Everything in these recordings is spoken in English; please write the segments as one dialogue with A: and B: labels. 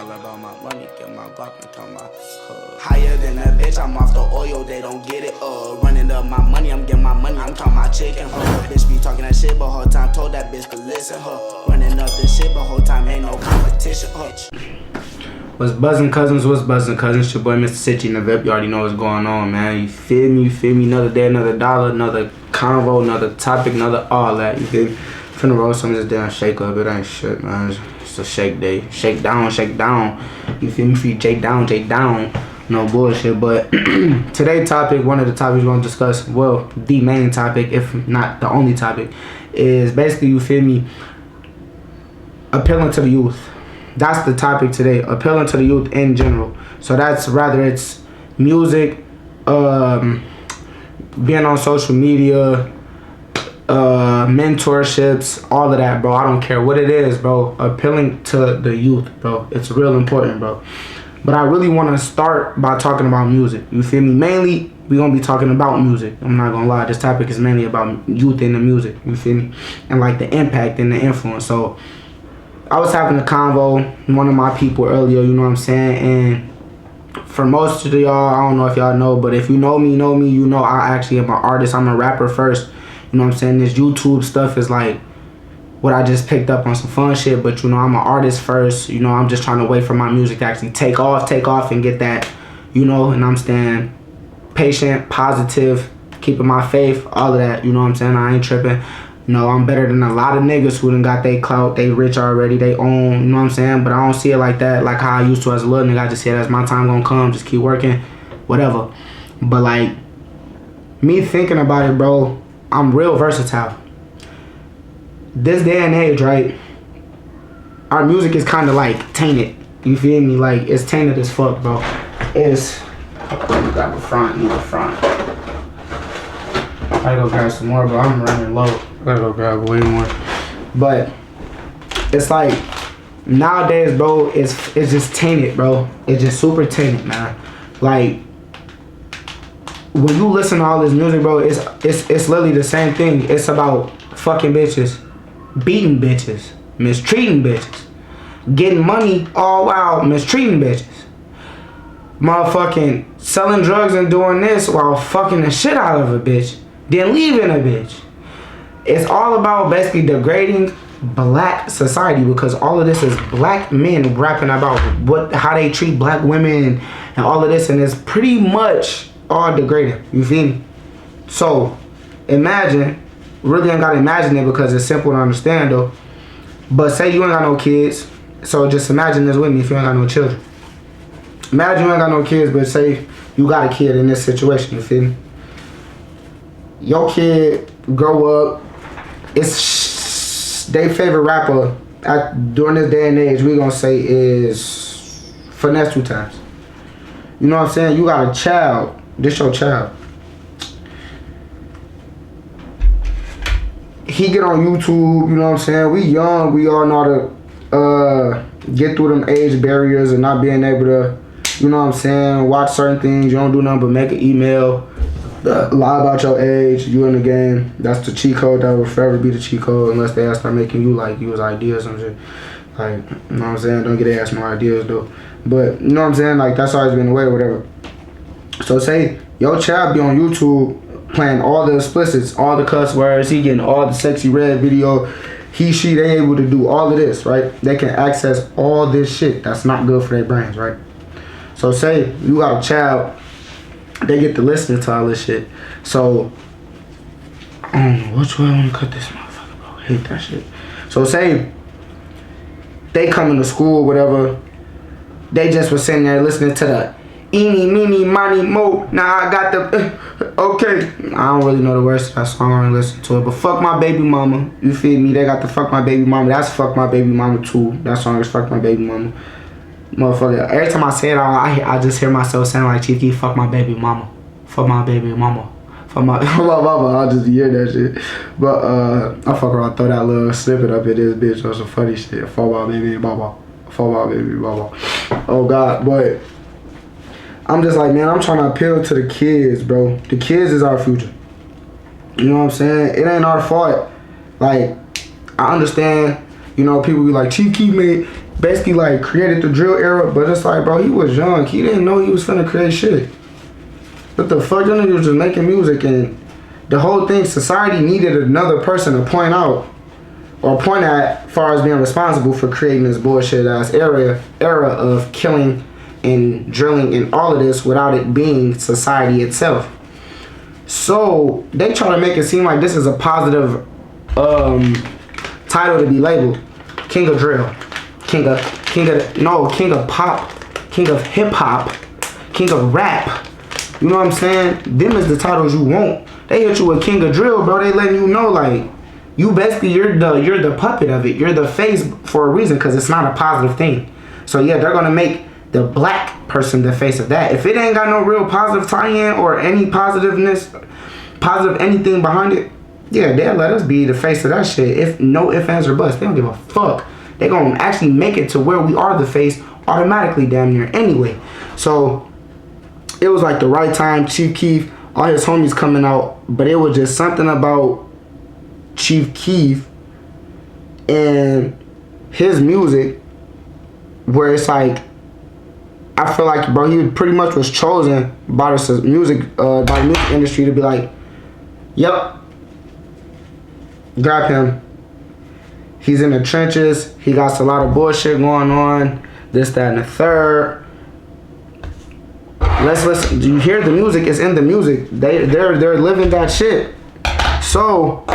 A: all about my money, get my Glock and tell my higher than a bitch, I'm off the oil, they don't get it. Running up my money, I'm getting my money, I'm talking my chicken. Bitch be talking that shit, but whole time told that bitch to listen. Running up this shit, but whole time ain't no competition.
B: What's buzzing, cousins? What's buzzing, cousins? It's your boy, Mr. Sitcho in the VIP. You already know what's going on, man. You feel me? You feel me? Another day, another dollar, another convo, another topic, another all that. You feel me? Finna roll some of this damn shake up. It ain't shit, man. It's a shake day. Shake down, shake down. You feel me? Free Jake down, Jake down. No bullshit. But today's topic, one of the topics we're gonna discuss, well, the main topic, if not the only topic, is basically, you feel me, appealing to the youth. That's the topic today, appealing to the youth in general. So that's rather it's music, being on social media, mentorships, all of that, bro. I don't care what it is, bro. Appealing to the youth, bro. It's real important, bro. But I really want to start by talking about music. You feel me? Mainly, we're going to be talking about music. I'm not going to lie. This topic is mainly about youth in the music. You feel me? And like the impact and the influence. So I was having a convo with one of my people earlier, you know what I'm saying? And for most of y'all, I don't know if y'all know, but if you know me, you know I actually am an artist. I'm a rapper first. You know what I'm saying? This YouTube stuff is like what I just picked up on some fun shit, but you know, I'm an artist first. You know, I'm just trying to wait for my music to actually take off and get that, you know, and I'm staying patient, positive, keeping my faith, all of that, you know what I'm saying? I ain't tripping. You know, I'm better than a lot of niggas who done got they clout, they rich already, they own, you know what I'm saying? But I don't see it like that, like how I used to as a little nigga. I just see it as my time gonna come, just keep working, whatever. But like, me thinking about it, bro, I'm real versatile. This day and age, right, our music is kind of like tainted. You feel me? Like, it's tainted as fuck, bro. It's, grab the front, need the front. I gotta go grab some more, bro. I'm running low. I gotta go grab way more. But it's like nowadays, bro, it's just tainted, bro. It's just super tainted, man. Like when you listen to all this music, bro, it's literally the same thing. It's about fucking bitches, beating bitches, mistreating bitches, getting money all while mistreating bitches. Motherfucking selling drugs and doing this while fucking the shit out of a bitch. Then leaving a bitch. It's all about basically degrading black society, because all of this is black men rapping about how they treat black women and all of this, and it's pretty much all degrading. You feel me? So imagine, really ain't gotta imagine it because it's simple to understand though. But say you ain't got no kids, so just imagine this with me if you ain't got no children. Imagine you ain't got no kids, but say you got a kid in this situation, you feel me? Your kid grow up, it's their favorite rapper during this day and age, we gonna say is Finesse 2 Times. You know what I'm saying? You got a child, this your child. He get on YouTube, you know what I'm saying? We young, we all know how to get through them age barriers and not being able to, you know what I'm saying, watch certain things. You don't do nothing but make an email. Lie about your age, you in the game. That's the cheat code. That will forever be the cheat code unless they start making you like use ideas and shit. Like, you know what I'm saying? Don't get their ass no ideas though. But you know what I'm saying? Like, that's always been the way or whatever. So say your child be on YouTube playing all the explicits, all the cuss words, he getting all the sexy red video, she they able to do all of this, right? They can access all this shit that's not good for their brains, right? So say you got a child, they get to listen to all this shit. So I don't know which way I want to cut this motherfucker, bro. I hate that shit. So say they come into school, whatever, they just was sitting there listening to the eeny, meeny, miny, mo. Now I got the okay. I don't really know the words to that song. I don't listen to it. But fuck my baby mama. You feel me? They got the fuck my baby mama. That's fuck my baby mama too. That song is fuck my baby mama. Motherfucker, every time I say it, I just hear myself saying like, Chief Keef, fuck my baby mama. Fuck my baby mama. Fuck my mama. I just hear that shit. But I fuck around, throw that little snippet up in this bitch or some funny shit. Fuck my baby mama. Fuck my baby mama. Oh God, but I'm just like, man, I'm trying to appeal to the kids, bro. The kids is our future. You know what I'm saying? It ain't our fault. Like, I understand, you know, people be like, Chief Keef made basically like created the drill era, but it's like, bro, he was young. He didn't know he was finna create shit. What the fuck? That nigga was just making music, and the whole thing, society needed another person to point out or point at as far as being responsible for creating this bullshit ass era of killing and drilling and all of this without it being society itself. So they try to make it seem like this is a positive title to be labeled. King of drill, king of pop, king of hip hop, king of rap. You know what I'm saying? Them is the titles you want. They hit you with king of drill, bro. They letting you know like you basically you're the puppet of it. You're the face for a reason, because it's not a positive thing. So yeah, they're gonna make the black person the face of that. If it ain't got no real positive tie-in or any positive anything behind it, yeah, they'll let us be the face of that shit. If no ifs, ands, or buts, they don't give a fuck. They gonna actually make it to where we are the face automatically damn near anyway. So it was like the right time. Chief Keef, all his homies coming out, but it was just something about Chief Keef and his music where it's like, I feel like, bro, he pretty much was chosen by the music industry to be like, yep, grab him. He's in the trenches. He got a lot of bullshit going on. This, that, and the third. Let's listen. You hear the music? It's in the music. They're living that shit. So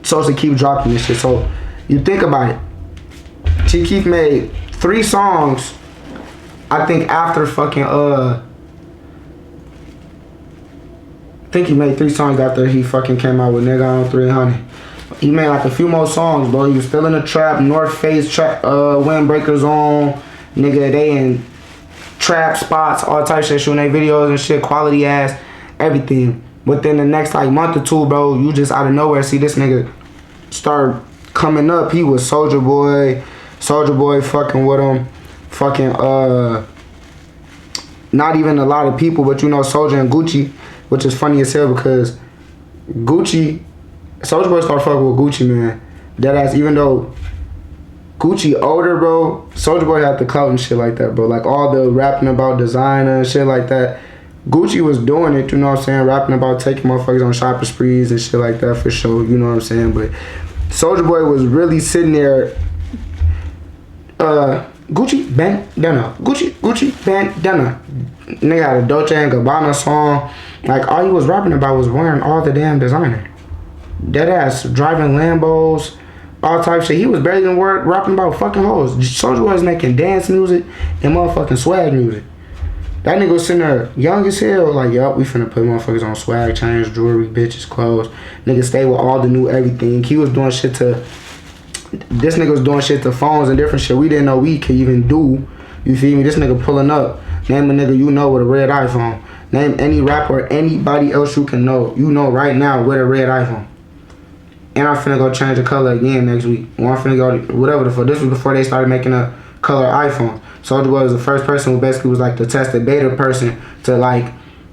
B: to keep dropping this shit. So you think about it. Chief Keef made 3 songs. I think after fucking I think he made 3 songs after he fucking came out with Nigga on 300. He made like a few more songs, bro. He was still in the trap, North Face trap, Windbreakers on, nigga. They in trap spots, all type of shit, shooting their videos and shit, quality ass, everything. Within the next like month or two, bro, you just out of nowhere see this nigga start coming up. He was Soulja Boy fucking with him. Fucking not even a lot of people, but you know Soulja and Gucci, which is funny as hell because Soulja Boy started fucking with Gucci, man. Deadass, even though Gucci older, bro, Soulja Boy had the clout and shit like that, bro. Like all the rapping about designer and shit like that. Gucci was doing it, you know what I'm saying? Rapping about taking motherfuckers on shopping sprees and shit like that for sure, you know what I'm saying? But Soulja Boy was really sitting there, Gucci bandana. Nigga had a Dolce & Gabbana song. Like all he was rapping about was wearing all the damn designer. Deadass, driving Lambos, all type shit. He was barely even rapping about fucking hoes. Soulja Boy was making dance music and motherfucking swag music. That nigga was sitting there young as hell, like, yup, we finna put motherfuckers on swag, chains, jewelry, bitches, clothes. Nigga stay with all the new everything. He was doing shit to, this nigga was doing shit to phones and different shit we didn't know we could even do. You feel me? This nigga pulling up. Name a nigga you know with a red iPhone. Name any rapper or anybody else you can know. You know right now with a red iPhone. And I'm finna go change the color again next week. Or I'm finna go, whatever the fuck. This was before they started making a color iPhone. Soulja Boy was the first person who basically was like the tested beta person to like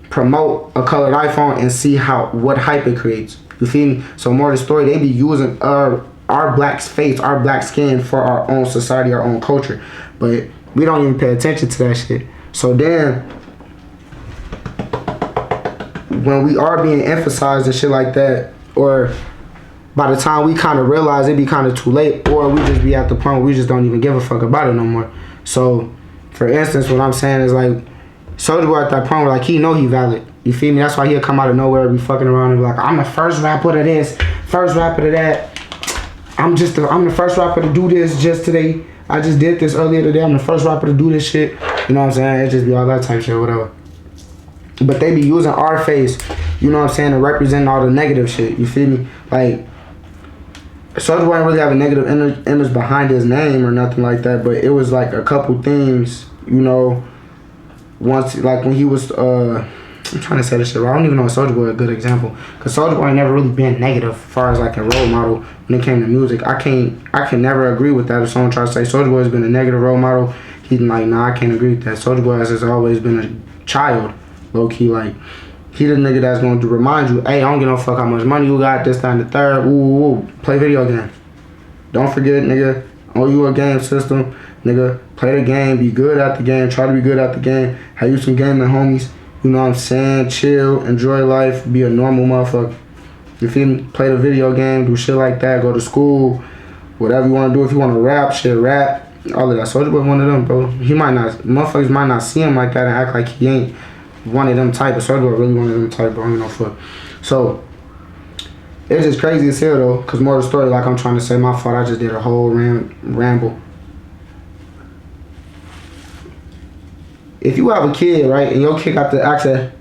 B: promote a colored iPhone and see what hype it creates. You feel me? So more of the story, they be using our black face, our black skin for our own society, our own culture. But we don't even pay attention to that shit. So then when we are being emphasized and shit like that, or by the time we kind of realize it be kind of too late, or we just be at the point where we just don't even give a fuck about it no more. So, for instance, what I'm saying is like, Soulja Boy at that point where like he know he valid. You feel me? That's why he'll come out of nowhere and be fucking around and be like, I'm the first rapper to this, first rapper to that. I'm the first rapper to do this just today. I just did this earlier today. I'm the first rapper to do this shit. You know what I'm saying? It just be all that type shit, whatever. But they be using our face, you know what I'm saying, to represent all the negative shit. You feel me? Like, Soulja Boy didn't really have a negative image behind his name or nothing like that, but it was like a couple things, you know, once, like when he was, I'm trying to say this shit right. I don't even know if Soulja Boy is a good example, because Soulja Boy never really been negative as far as like a role model when it came to music. I can never agree with that if someone tries to say Soulja Boy has been a negative role model. He's like, nah, I can't agree with that. Soulja Boy has always been a child, low key, like, he the nigga that's going to remind you, hey, I don't give no fuck how much money you got, this, that, and the third. Ooh, play video games. Don't forget, nigga, Owe you a game system, nigga. Play the game, be good at the game, try to be good at the game. Have you some gaming homies, you know what I'm saying? Chill, enjoy life, be a normal motherfucker. You feel me? Play the video game, do shit like that, go to school, whatever you want to do. If you want to rap, shit, rap, all of that. Soulja Boy one of them, bro. He might not, motherfuckers might not see him like that and act like he ain't one of them type, but Soulja Boy really one of them type, bro. I ain't no fuck. So, it's just crazy as hell though, cause more of the story, like I'm trying to say, my fault, I just did a whole ramble. If you have a kid, right, and your kid got the access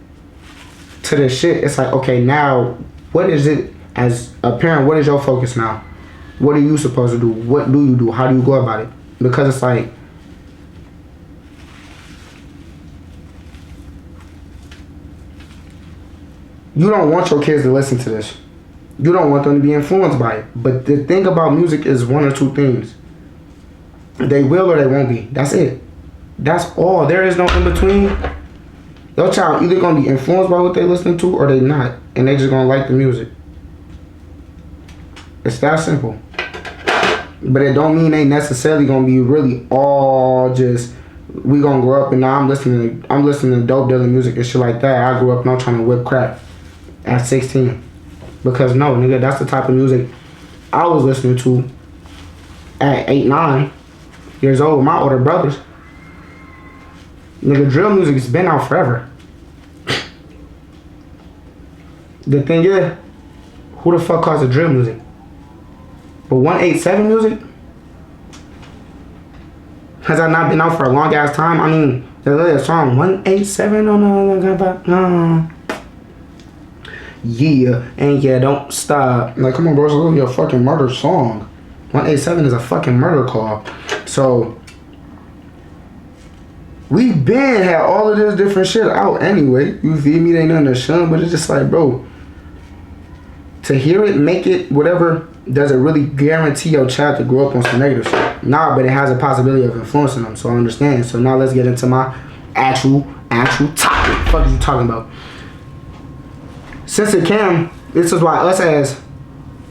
B: to this shit, it's like, okay, now, what is it, as a parent, what is your focus now? What are you supposed to do? What do you do? How do you go about it? Because it's like, you don't want your kids to listen to this. You don't want them to be influenced by it. But the thing about music is one or two things. They will or they won't be. That's it. That's all. There is no in between. Your child either gonna be influenced by what they listening to or they not. And they just gonna like the music. It's that simple. But it don't mean they necessarily gonna be really all just, we gonna grow up and now I'm listening to dope dealing music and shit like that. I grew up and I'm trying to whip crap at 16. Because no, nigga, that's the type of music I was listening to at 8, 9 years old with my older brothers. Nigga, drill music has been out forever. The thing is, who the fuck calls it drill music? But 187 music? Has that not been out for a long ass time? I mean, there's a song, 187 on the... Yeah, and yeah, don't stop. Like, come on, bro, it's literally a fucking murder song. 187 is a fucking murder call. So, we been had all of this different shit out anyway. You feel me? They ain't nothing to shun, but it's just like, bro, to hear it, make it, whatever, does it really guarantee your child to grow up on some negative shit? Nah, but it has a possibility of influencing them, so I understand. So now let's get into my actual topic. What the fuck are you talking about? Since it can, this is why us as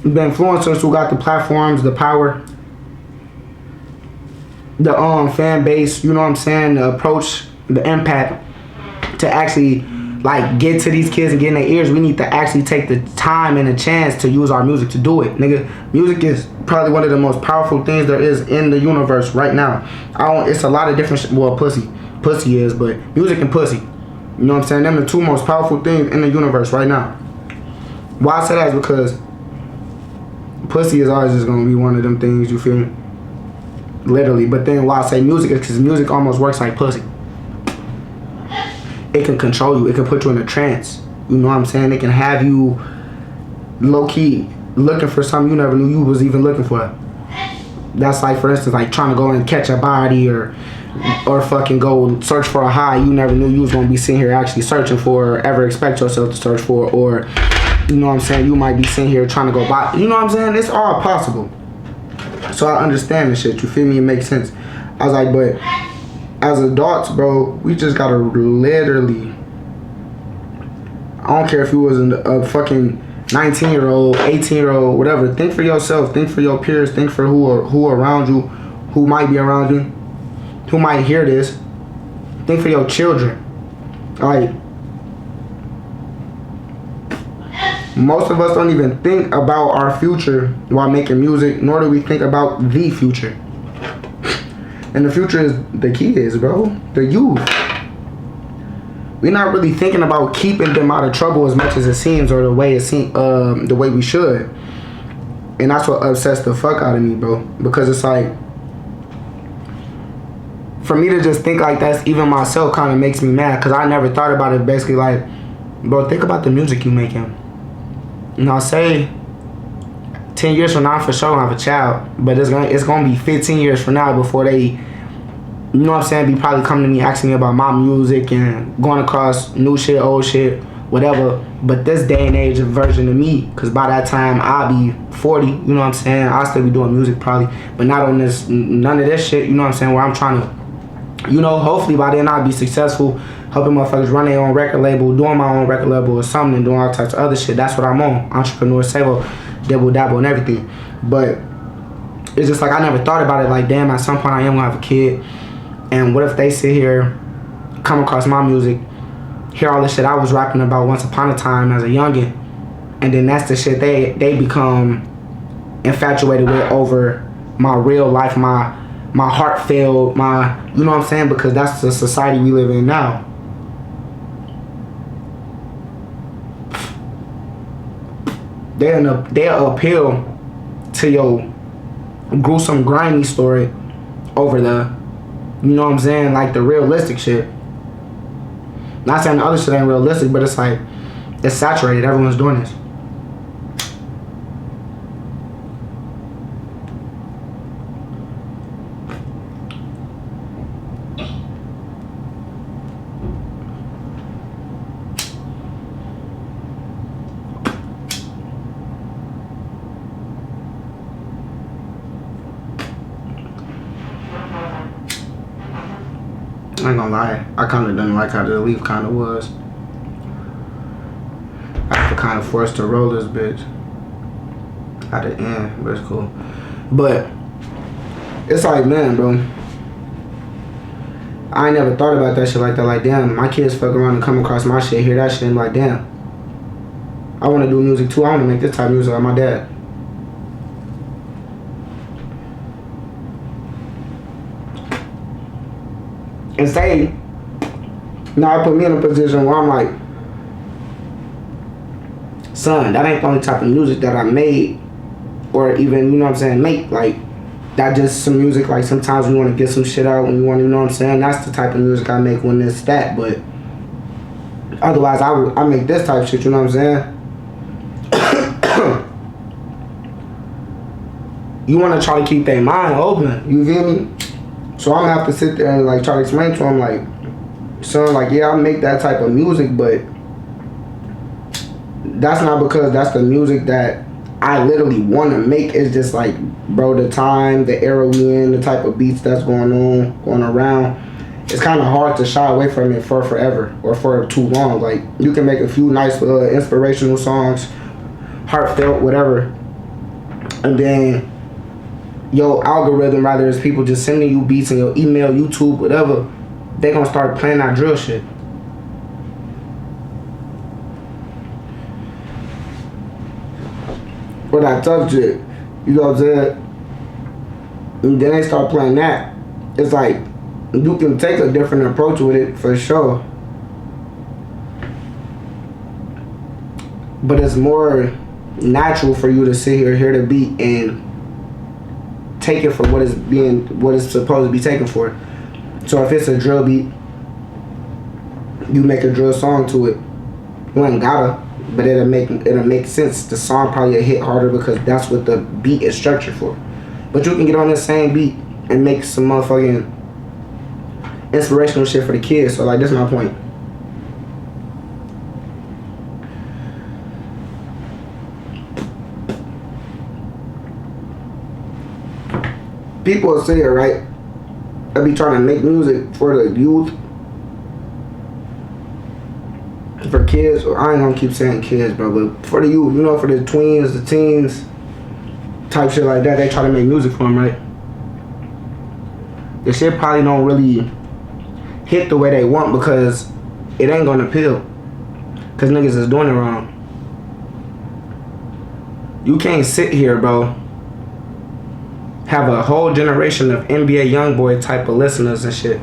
B: the influencers who got the platforms, the power, the fan base, you know what I'm saying, the approach, the impact to actually like get to these kids and get in their ears, we need to actually take the time and the chance to use our music to do it. Nigga, music is probably one of the most powerful things there is in the universe right now. It's a lot of different well, pussy is, but music and pussy. You know what I'm saying? Them the two most powerful things in the universe right now. Why I say that is because pussy is always just gonna be one of them things, you feel me? Literally. But then why I say music is because music almost works like pussy. It can control you. It can put you in a trance. You know what I'm saying? It can have you low-key looking for something you never knew you was even looking for. That's like, for instance, like trying to go and catch a body or fucking go search for a high you never knew you was gonna be sitting here actually searching for or ever expect yourself to search for, or you know what I'm saying, you might be sitting here trying to go buy, you know what I'm saying? It's all possible. So I understand this shit, you feel me? It makes sense. I was like, but as adults, bro, we just gotta literally, I don't care if you was a fucking 19-year-old, 18-year-old, whatever, think for yourself, think for your peers, think for who around you, who might be around you, who might hear this. Think for your children. Like, most of us don't even think about our future while making music, nor do we think about the future. And the future is the kids, bro. The youth. We're not really thinking about keeping them out of trouble as much as it seems, or the way it seems, the way we should. And that's what upsets the fuck out of me, bro. Because it's like, for me to just think like that's even myself kind of makes me mad, because I never thought about it. Basically, like, bro, think about the music you making. You know, say 10 years from now, for sure, I have a child, but it's gonna be 15 years from now before they, you know what I'm saying, be probably coming to me asking me about my music and going across new shit, old shit, whatever. But this day and age version of me, because by that time I'll be 40, you know what I'm saying, I'll still be doing music probably, but not on this, none of this shit, you know what I'm saying, where I'm trying to, you know, hopefully by then I'll be successful, helping motherfuckers run their own record label, doing my own record label or something, and doing all types of other shit. That's what I'm on. Entrepreneur, sable, dibble, dabble, and everything. But it's just like I never thought about it. Like, damn, at some point I am gonna have a kid, and what if they sit here, come across my music, hear all the shit I was rapping about once upon a time as a youngin', and then that's the shit they become infatuated with over my real life, my heartfelt, my, you know what I'm saying? Because that's the society we live in now. They'll appeal to your gruesome, grimy story over the, you know what I'm saying, like the realistic shit. Not saying the other shit ain't realistic, but it's like, it's saturated. Everyone's doing this. I ain't gonna lie, I kinda didn't like how the leaf kinda was. I was kinda forced to roll this bitch at the end, but it's cool. But it's like, man, bro, I ain't never thought about that shit like that. Like, damn, my kids fuck around and come across my shit, hear that shit, and like, damn, I wanna do music too. I wanna make this type of music like my dad. And say, now I put me in a position where I'm like, son, that ain't the only type of music that I made, or even, you know what I'm saying, make. Like, that just some music, like sometimes we want to get some shit out when we want to, you know what I'm saying, that's the type of music I make when it's that. But otherwise I make this type of shit, you know what I'm saying. You want to try to keep their mind open, you feel me? So I'm gonna have to sit there and like try to explain to him, like, son, like, yeah, I make that type of music, but that's not because that's the music that I literally want to make. It's just like, bro, the time, the era we in, the type of beats that's going around, it's kind of hard to shy away from it for forever or for too long. Like, you can make a few nice inspirational songs, heartfelt, whatever, and then your algorithm, rather, is people just sending you beats in your email, YouTube, whatever, they gonna start playing that drill shit. Or that tough shit, you know what I'm saying? And then they start playing that. It's like, you can take a different approach with it for sure, but it's more natural for you to sit here, hear the beat, and take it for what it's supposed to be taken for. So if it's a drill beat, you make a drill song to it. You ain't gotta, but it'll make sense. The song probably hit harder because that's what the beat is structured for. But you can get on the same beat and make some motherfucking inspirational shit for the kids. So like, this is my point. People will say it, right? I be trying to make music for the youth, for kids. I ain't gonna keep saying kids, bro, but for the youth, you know, for the tweens, the teens, type shit like that. They try to make music for them, right? The shit probably don't really hit the way they want because it ain't gonna appeal. Cause niggas is doing it wrong. You can't sit here, bro, have a whole generation of NBA YoungBoy type of listeners and shit,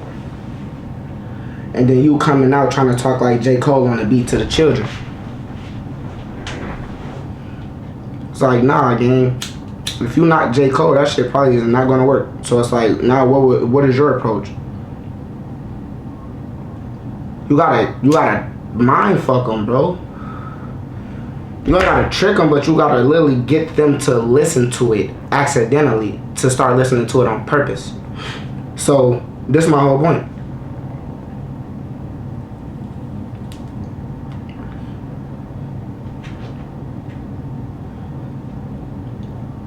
B: and then you coming out trying to talk like J. Cole on the beat to the children. It's like, nah, gang. If you not J. Cole, that shit probably is not gonna work. So it's like, nah, what is your approach? You gotta mind fuck them, bro. You ain't gotta trick them, but you gotta literally get them to listen to it accidentally, to start listening to it on purpose. So this is my whole point.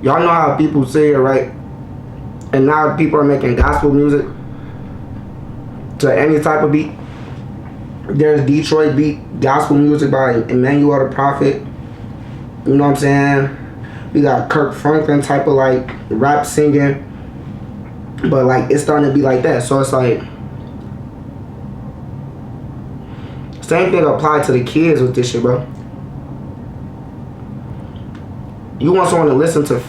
B: Y'all know how people say it, right? And now people are making gospel music to any type of beat. There's Detroit beat gospel music by Emmanuel the Prophet. You know what I'm saying? We got Kirk Franklin type of like rap singing. But like it's starting to be like that. So it's like same thing applied to the kids with this shit, bro. You want someone to listen to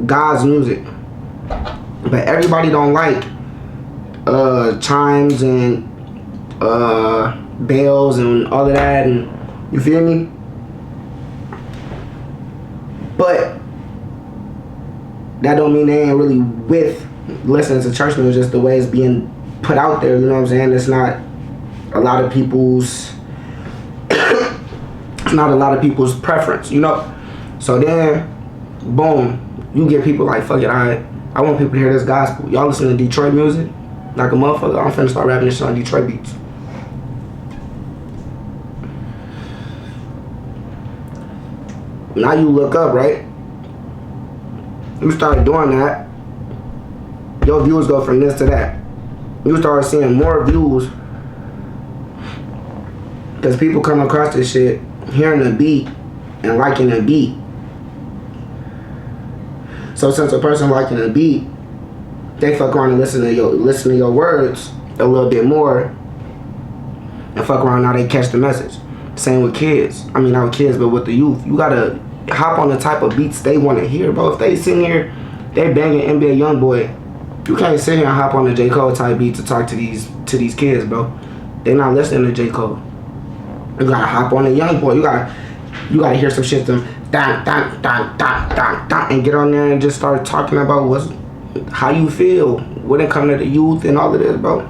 B: God's music, but everybody don't like chimes and bells and all of that, and you feel me? But that don't mean they ain't really with listening to church music, just the way it's being put out there, you know what I'm saying? It's not a lot of people's it's not a lot of people's preference, you know? So then, boom, you get people like, fuck it, I want people to hear this gospel. Y'all listen to Detroit music? Like a motherfucker, I'm finna start rapping this shit on Detroit beats. Now you look up, right? You start doing that, your views go from this to that. You start seeing more views because people come across this shit, hearing the beat and liking the beat. So since a person liking the beat, they fuck around and listen to your words a little bit more, and fuck around now they catch the message. Same with kids. I mean, not with kids, but with the youth. You gotta hop on the type of beats they want to hear, bro. If they sitting here, they banging NBA YoungBoy, you can't sit here and hop on the J. Cole type beat to talk to these kids, bro. They not listening to J. Cole. You gotta hop on the YoungBoy. You gotta hear some shit them and get on there and just start talking about how you feel when it comes to the youth and all of this, bro.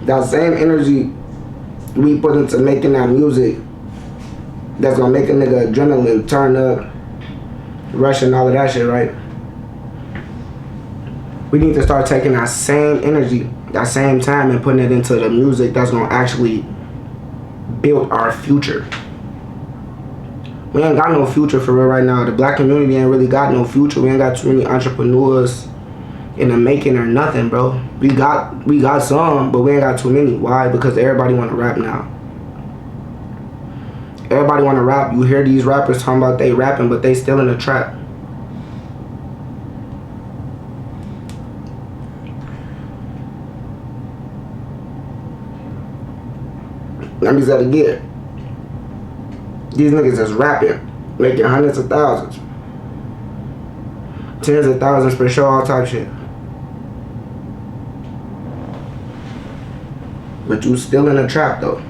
B: That same energy we put into making that music that's gonna make a nigga adrenaline turn up, rush and all of that shit, right? We need to start taking that same energy, that same time, and putting it into the music that's gonna actually build our future. We ain't got no future for real right now. The black community ain't really got no future. We ain't got too many entrepreneurs in the making or nothing, bro. We got some, but we ain't got too many. Why? Because everybody wanna rap now. Everybody wanna rap. You hear these rappers talking about they rapping, but they still in the trap. Let me say it again. These niggas is rapping, making hundreds of thousands, tens of thousands per show, all type shit. But you still in a trap though.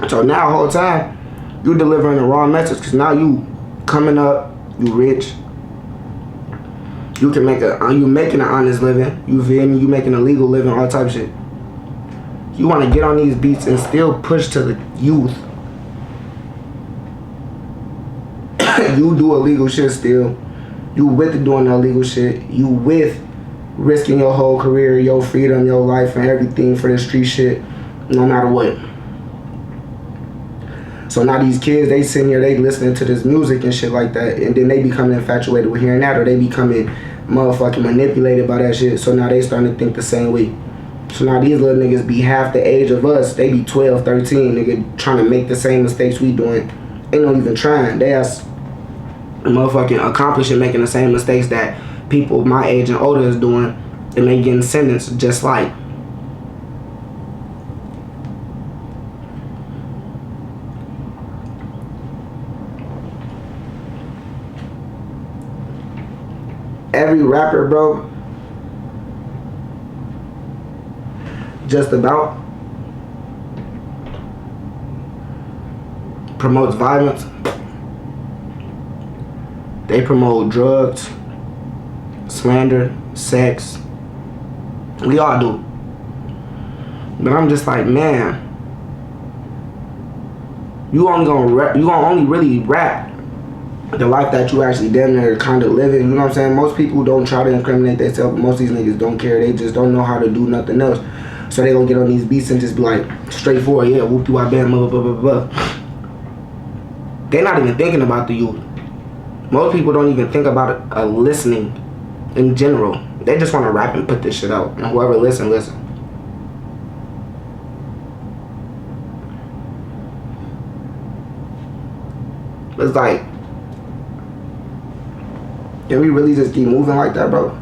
B: So now the whole time you delivering the wrong message, because now you coming up, you rich. You can you making an honest living. You feel me? You making a legal living, all type of shit. You want to get on these beats and still push to the youth. You do illegal shit still. You with doing the illegal shit. You with risking your whole career, your freedom, your life, and everything for the street shit, no matter what. So now these kids, they sitting here, they listening to this music and shit like that, and then they becoming infatuated with hearing that, or they becoming motherfucking manipulated by that shit. So now they starting to think the same way. So now these little niggas be half the age of us. They be 12, 13, nigga, trying to make the same mistakes we doing. They not even trying. They ass motherfucking accomplishing making the same mistakes that people my age and older is doing, and they getting sentenced just like. Every rapper, bro, just about promotes violence. They promote drugs, slander, sex. We all do. But I'm just like, man, you gonna only really rap the life that you actually damn near kind of living. You know what I'm saying? Most people don't try to incriminate themselves. Most of these niggas don't care. They just don't know how to do nothing else. So they gonna get on these beats and just be like, straightforward, yeah, whoop you, I bam, blah, blah, blah, blah. They're not even thinking about the youth. Most people don't even think about listening in general. They just want to rap and put this shit out. And whoever listen. It's like, can we really just keep moving like that, bro?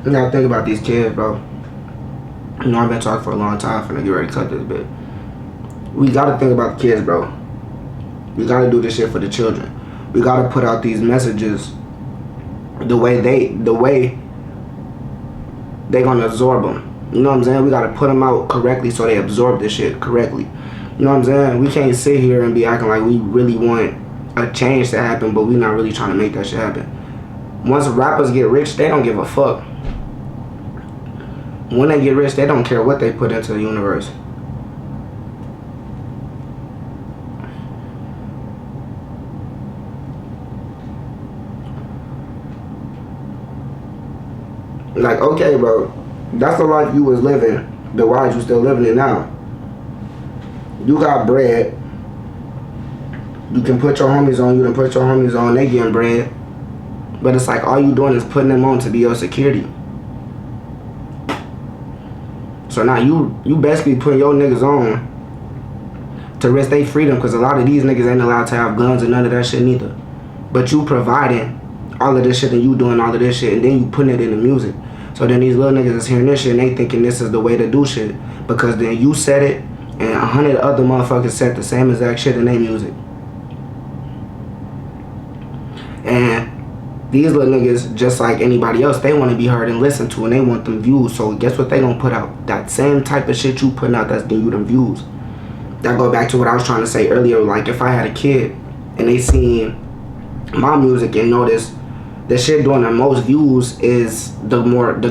B: You gotta think about these kids, bro. You know, I've been talking for a long time, finna get ready to cut this bit. We gotta think about the kids, bro. We gotta do this shit for the children. We gotta put out these messages the way they gonna absorb them. You know what I'm saying? We gotta put them out correctly so they absorb this shit correctly. You know what I'm saying? We can't sit here and be acting like we really want a change to happen, but we not really trying to make that shit happen. Once rappers get rich, they don't give a fuck. When they get rich, they don't care what they put into the universe. Like, okay, bro, that's the life you was living, but why is you still living it now? You got bread. You can put your homies on, they getting bread. But it's like all you doing is putting them on to be your security. So now you basically putting your niggas on to risk their freedom, because a lot of these niggas ain't allowed to have guns and none of that shit neither. But you providing all of this shit and you doing all of this shit and then you putting it in the music. So then these little niggas is hearing this shit and they thinking this is the way to do shit, because then you said it and 100 other motherfuckers said the same exact shit in their music. And these little niggas, just like anybody else, they want to be heard and listened to, and they want them views. So guess what they gonna put out? That same type of shit you putting out that's getting you them views. That go back to what I was trying to say earlier. Like, if I had a kid and they seen my music and notice the shit doing the most views is the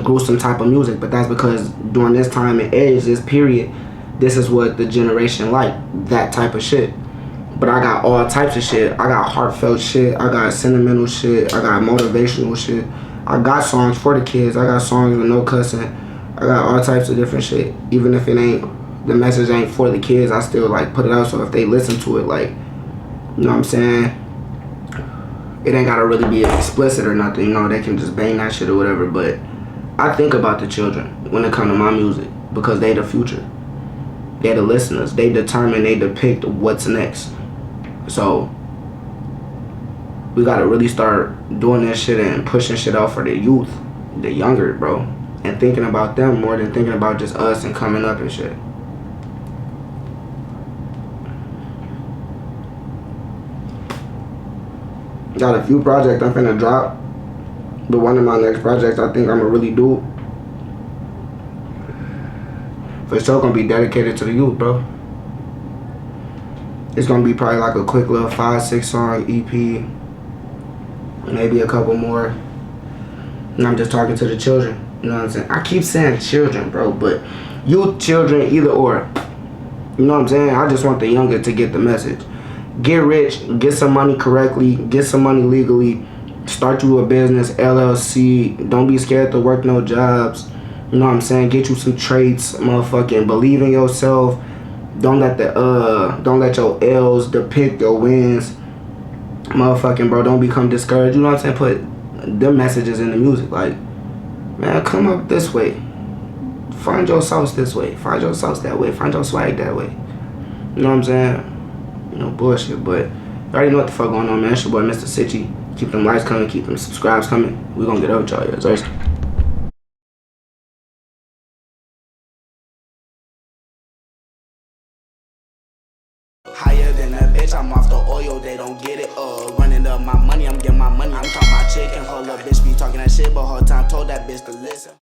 B: gruesome type of music, but that's because during this time and age, this period, this is what the generation like, that type of shit. But I got all types of shit. I got heartfelt shit. I got sentimental shit. I got motivational shit. I got songs for the kids. I got songs with no cussing. I got all types of different shit. Even if it ain't, the message ain't for the kids, I still like put it out so if they listen to it, like, you know what I'm saying? It ain't gotta really be explicit or nothing, you know, they can just bang that shit or whatever. But I think about the children when it comes to my music, because they the future. They the listeners. They determine, they depict what's next. So we gotta really start doing this shit and pushing shit out for the youth, the younger, bro, and thinking about them more than thinking about just us and coming up and shit. Got a few projects I'm finna drop, but one of my next projects I think I'ma really do for sure gonna be dedicated to the youth, bro. It's gonna be probably like a quick little 5-6 song EP, maybe a couple more. And I'm just talking to the children, you know what I'm saying? I keep saying children, bro, but youth, children, either or. You know what I'm saying? I just want the younger to get the message. Get rich, get some money correctly, get some money legally, start you a business, LLC. Don't be scared to work no jobs. You know what I'm saying? Get you some traits, motherfucking believe in yourself. Don't let your L's depict your wins. Motherfucking bro, don't become discouraged. You know what I'm saying? Put them messages in the music. Like, man, come up this way. Find your sauce this way. Find your sauce that way. Find your swag that way. You know what I'm saying? You know, bullshit, but you already know what the fuck going on, man. It's your boy, Mr. Sitcho. Keep them likes coming, keep them subscribes coming. We gonna get up with y'all, yeah.
A: Higher than a bitch, I'm off the oil, they don't get it. Running up my money, I'm getting my money. I'm talking about chicken, hold up, bitch be talking that shit, but whole time told that bitch to listen.